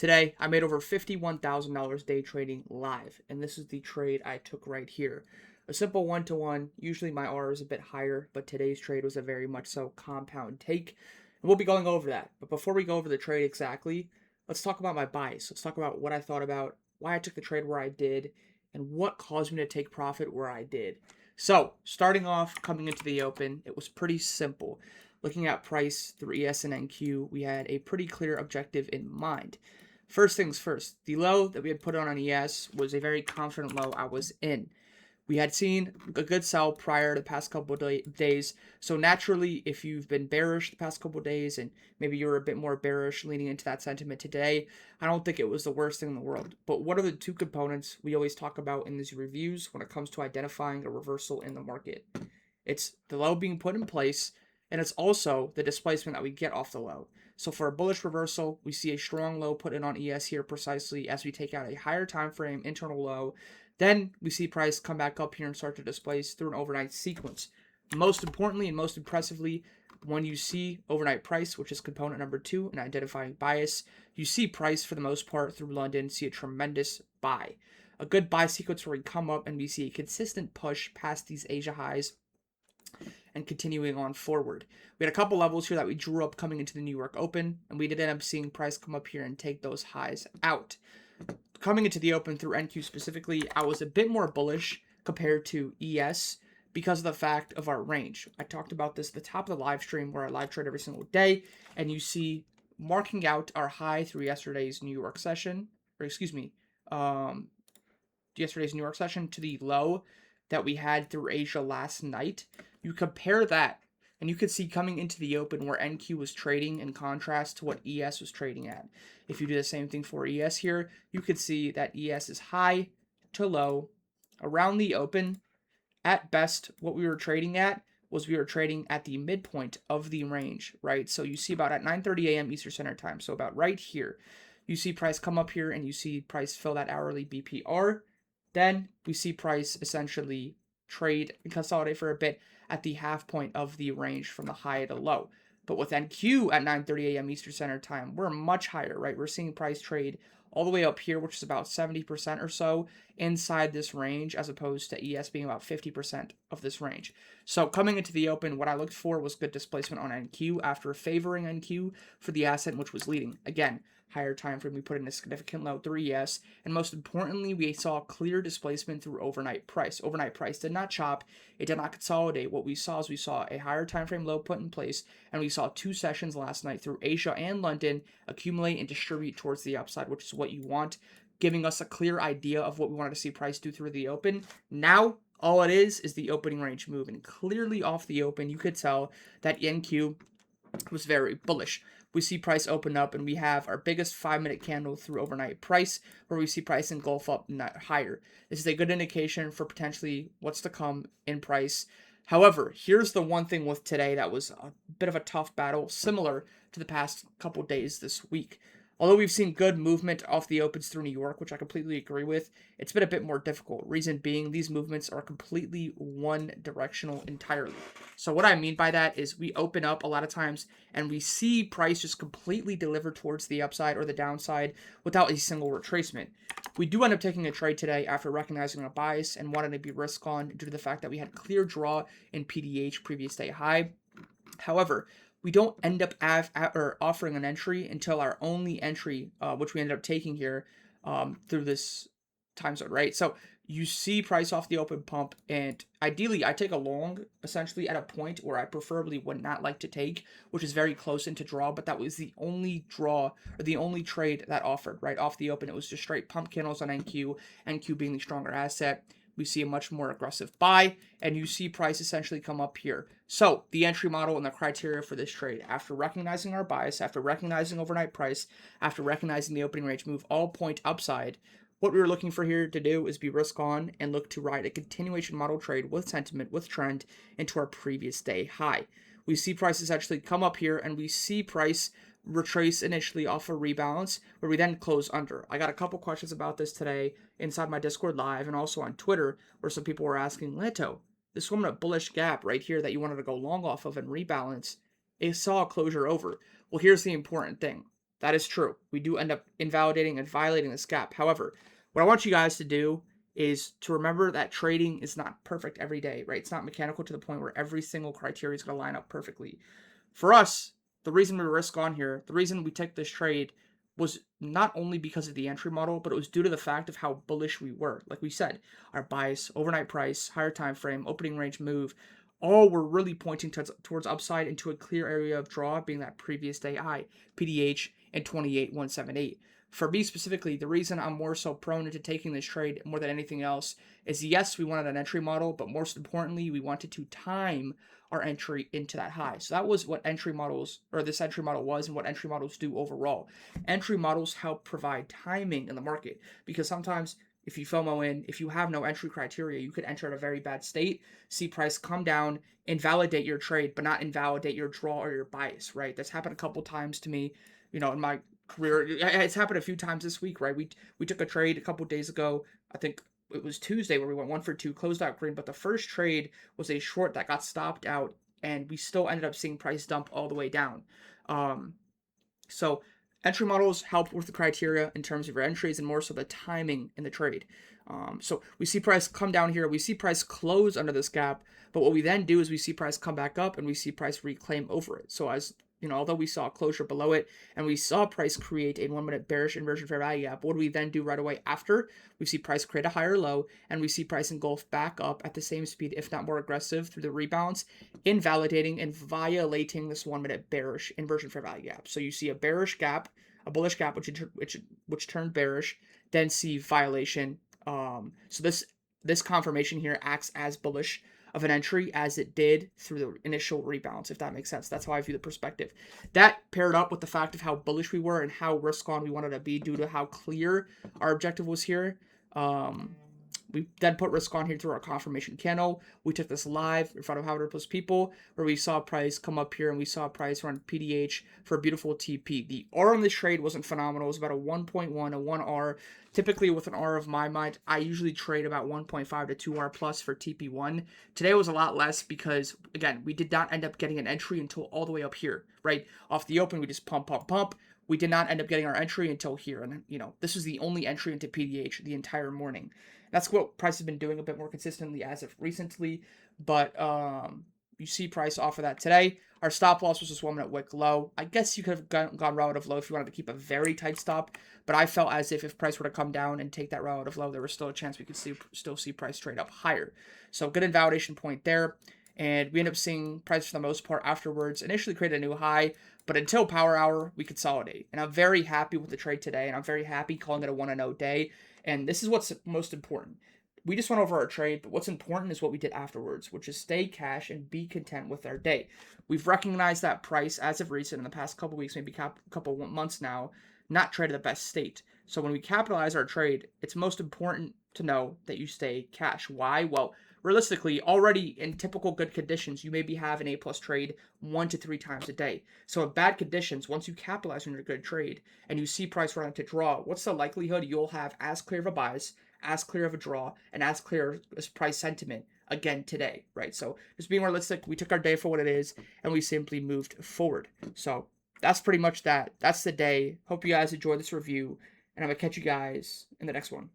Today, I made over $51,000 day trading live, and this is the trade I took right here. A simple one-to-one. Usually my R is a bit higher, but today's trade was a very much so compound take. And we'll be going over that. But before we go over the trade exactly, let's talk about my bias. Let's talk about what I thought about, why I took the trade where I did, and what caused me to take profit where I did. So, starting off coming into the open, it was pretty simple. Looking at price through ES and NQ, we had a pretty clear objective in mind. First things first, the low that we had put on ES was a very confident low I was in. We had seen a good sell prior to the past couple of days, so naturally, if you've been bearish the past couple of days and maybe you're a bit more bearish leaning into that sentiment today, I don't think it was the worst thing in the world. But what are the two components we always talk about in these reviews when it comes to identifying a reversal in the market? It's the low being put in place, and it's also the displacement that we get off the low. So for a bullish reversal, we see a strong low put in on ES here precisely as we take out a higher time frame internal low. Then we see price come back up here and start to displace through an overnight sequence. Most importantly and most impressively, when you see overnight price, which is component number 2 in identifying bias, you see price for the most part through London see a tremendous buy. A good buy sequence where we come up and we see a consistent push past these Asia highs and continuing on forward. We had a couple levels here that we drew up coming into the New York Open, and we did end up seeing price come up here and take those highs out. Coming into the Open through NQ specifically, I was a bit more bullish compared to ES because of the fact of our range. I talked about this at the top of the live stream where I live trade every single day, and you see marking out our high through yesterday's New York session, or excuse me, yesterday's New York session to the low that we had through Asia last night. You compare that, and you could see coming into the open where NQ was trading in contrast to what ES was trading at. If you do the same thing for ES here, you could see that ES is high to low around the open. At best, what we were trading at was we were trading at the midpoint of the range, right? So you see about at 9:30 a.m. Eastern Standard Time, so about right here, you see price come up here and you see price fill that hourly BPR. Then we see price essentially trade and consolidate for a bit at the half point of the range from the high to low. But with NQ at 9:30 a.m. Eastern Standard Time, we're much higher, right? We're seeing price trade all the way up here, which is about 70% or so inside this range, as opposed to ES being about 50% of this range. So coming into the open, what I looked for was good displacement on NQ after favoring NQ for the asset which was leading. Again, higher time frame, we put in a significant low through ES, and most importantly, we saw clear displacement through overnight price. Overnight price did not chop, it did not consolidate. What we saw is we saw a higher time frame low put in place, and we saw 2 sessions last night through Asia and London accumulate and distribute towards the upside, which is what you want, giving us a clear idea of what we wanted to see price do through the open. Now, all it is the opening range move, and clearly off the open, you could tell that NQ was very bullish. We see price open up and we have our biggest 5-minute candle through overnight price where we see price engulf up higher. This is a good indication for potentially what's to come in price. However, here's the one thing with today that was a bit of a tough battle, similar to the past couple days this week. Although we've seen good movement off the opens through New York, which I completely agree with, it's been a bit more difficult. Reason being, these movements are completely one directional entirely. So what I mean by that is we open up a lot of times and we see price just completely deliver towards the upside or the downside without a single retracement. We do end up taking a trade today after recognizing a bias and wanting to be risk on due to the fact that we had clear draw in PDH previous day high. However, we don't end up offering an entry until our only entry, which we ended up taking here through this time zone, right? So you see price off the open pump, and ideally I take a long, essentially at a point where I preferably would not like to take, which is very close into draw, but that was the only draw, or the only trade that offered, right? Off the open, it was just straight pump candles on NQ, NQ being the stronger asset. We see a much more aggressive buy, and you see price essentially come up here. So the entry model and the criteria for this trade, after recognizing our bias, after recognizing overnight price, after recognizing the opening range move, all point upside, what we were looking for here to do is be risk on and look to ride a continuation model trade with sentiment, with trend, into our previous day high. We see price essentially come up here, and we see price retrace initially off a rebalance where we then close under. I got a couple questions about this today inside my Discord live and also on Twitter where some people were asking, Leto, this woman a bullish gap right here that you wanted to go long off of and rebalance, it saw a closure over. Well, here's the important thing. That is true. We do end up invalidating and violating this gap. However, what I want you guys to do is to remember that trading is not perfect every day, right? It's not mechanical to the point where every single criteria is going to line up perfectly. For us, the reason we risk on here, the reason we took this trade was not only because of the entry model, but it was due to the fact of how bullish we were. Like we said, our bias, overnight price, higher time frame, opening range move, all were really pointing towards upside into a clear area of draw, being that previous day high, PDH and 28,178. For me specifically, the reason I'm more so prone into taking this trade more than anything else is yes, we wanted an entry model, but most importantly, we wanted to time our entry into that high. So that was what entry models, or this entry model was, and what entry models do overall. Entry models help provide timing in the market because sometimes if you FOMO in, if you have no entry criteria, you could enter at a very bad state, see price come down, invalidate your trade, but not invalidate your draw or your bias, right? That's happened a couple times to me, in my career. It's happened a few times this week, right? We took a trade a couple days ago. I think it was Tuesday where we went 1 for 2, closed out green, but the first trade was a short that got stopped out, and we still ended up seeing price dump all the way down. So entry models help with the criteria in terms of your entries and more so the timing in the trade. So we see price come down here. We see price close under this gap. But what we then do is we see price come back up and we see price reclaim over it. So as although we saw a closure below it and we saw price create a 1-minute bearish inversion fair value gap, what do we then do right away after? We see price create a higher low and we see price engulf back up at the same speed, if not more aggressive, through the rebalance, invalidating and violating this 1-minute bearish inversion fair value gap. So you see a bearish gap, a bullish gap, which turned bearish, then see violation. So this confirmation here acts as bullish of an entry as it did through the initial rebalance, if that makes sense. That's how I view the perspective. That paired up with the fact of how bullish we were and how risk on we wanted to be due to how clear our objective was here. We then put risk on here through our confirmation candle. We took this live in front of 100+ people where we saw price come up here and we saw price run PDH for a beautiful TP. The R on this trade wasn't phenomenal. It was about a 1.1, a 1R. Typically with an R of my mind, I usually trade about 1.5 to 2R plus for TP1. Today was a lot less because, again, we did not end up getting an entry until all the way up here, right? Off the open, we just pump. We did not end up getting our entry until here. And, this was the only entry into PDH the entire morning. That's what price has been doing a bit more consistently as of recently. But you see price off of that today. Our stop loss was just 1-minute wick low. I guess you could have gone relative low if you wanted to keep a very tight stop. But I felt as if price were to come down and take that relative low, there was still a chance we could still see price trade up higher. So good invalidation point there. And we end up seeing price for the most part afterwards initially create a new high. But until power hour, we consolidate. And I'm very happy with the trade today. And I'm very happy calling it a 1-0 day. And this is what's most important. We just went over our trade, but what's important is what we did afterwards, which is stay cash and be content with our day. We've recognized that price as of recent in the past couple weeks, maybe couple months now, not traded the best state. So when we capitalize our trade, it's most important to know that you stay cash. Why? Well, realistically, already in typical good conditions, you maybe have an A+ trade 1 to 3 times a day. So in bad conditions, once you capitalize on your good trade and you see price run to draw, what's the likelihood you'll have as clear of a bias, as clear of a draw, and as clear as price sentiment again today, right? So just being realistic, we took our day for what it is and we simply moved forward. So that's pretty much that. That's the day. Hope you guys enjoyed this review, and I'm going to catch you guys in the next one.